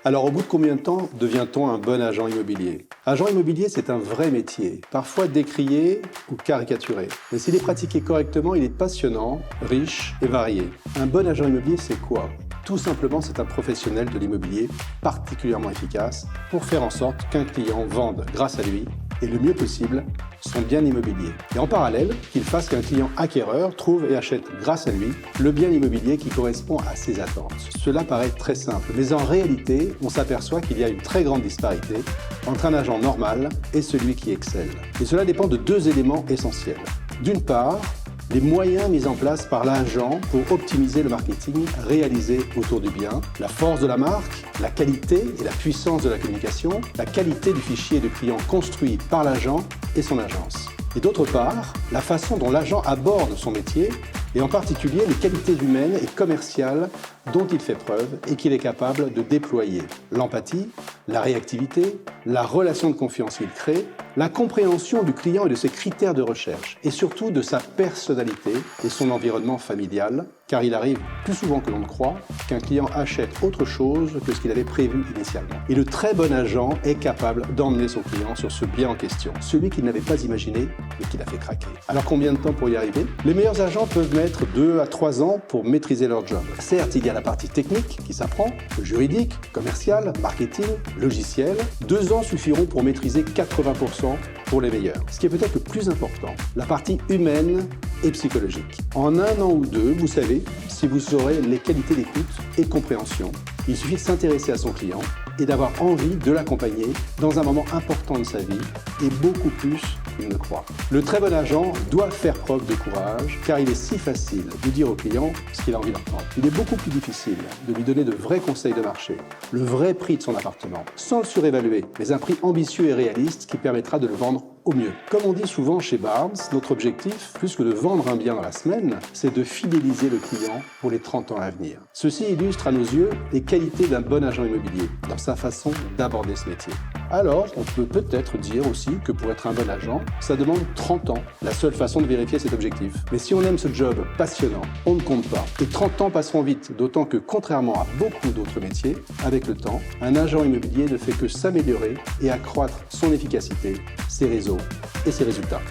Alors au bout de combien de temps devient-on un bon agent immobilier? Agent immobilier, c'est un vrai métier, parfois décrié ou caricaturé. Mais s'il est pratiqué correctement, il est passionnant, riche et varié. Un bon agent immobilier, c'est quoi? Tout simplement, c'est un professionnel de l'immobilier particulièrement efficace pour faire en sorte qu'un client vende grâce à lui et le mieux possible son bien immobilier. Et en parallèle, qu'il fasse qu'un client acquéreur trouve et achète grâce à lui le bien immobilier qui correspond à ses attentes. Cela paraît très simple, mais en réalité, on s'aperçoit qu'il y a une très grande disparité entre un agent normal et celui qui excelle. Et cela dépend de deux éléments essentiels. D'une part, les moyens mis en place par l'agent pour optimiser le marketing réalisé autour du bien, la force de la marque, la qualité et la puissance de la communication, la qualité du fichier de client construit par l'agent et son agence. Et d'autre part, la façon dont l'agent aborde son métier et en particulier les qualités humaines et commerciales dont il fait preuve et qu'il est capable de déployer. L'empathie, la réactivité, la relation de confiance qu'il crée, la compréhension du client et de ses critères de recherche, et surtout de sa personnalité et son environnement familial, car il arrive plus souvent que l'on ne croit qu'un client achète autre chose que ce qu'il avait prévu initialement. Et le très bon agent est capable d'emmener son client sur ce bien en question, celui qu'il n'avait pas imaginé mais qui l'a fait craquer. Alors combien de temps pour y arriver? Les meilleurs agents peuvent mettre 2 à 3 ans pour maîtriser leur job. Certes, il y a la partie technique qui s'apprend, le juridique, commercial, marketing, logiciel. 2 ans suffiront pour maîtriser 80% pour les meilleurs. Ce qui est peut-être le plus important, la partie humaine et psychologique. En 1 an ou 2, vous savez si vous aurez les qualités d'écoute et de compréhension. Il suffit de s'intéresser à son client et d'avoir envie de l'accompagner dans un moment important de sa vie et beaucoup plus qu'il ne croit. Le très bon agent doit faire preuve de courage car il est si facile de dire au client ce qu'il a envie d'entendre. Il est beaucoup plus difficile de lui donner de vrais conseils de marché, le vrai prix de son appartement, sans le surévaluer, mais un prix ambitieux et réaliste qui permettra de le vendre au mieux. Comme on dit souvent chez Barnes, notre objectif, plus que de vendre un bien dans la semaine, c'est de fidéliser le client pour les 30 ans à venir. Ceci illustre à nos yeux les qualités d'un bon agent immobilier dans sa façon d'aborder ce métier. Alors, on peut peut-être dire aussi que pour être un bon agent, ça demande 30 ans, la seule façon de vérifier cet objectif. Mais si on aime ce job passionnant, on ne compte pas. Et 30 ans passeront vite, d'autant que contrairement à beaucoup d'autres métiers, avec le temps, un agent immobilier ne fait que s'améliorer et accroître son efficacité, ses réseaux et ses résultats.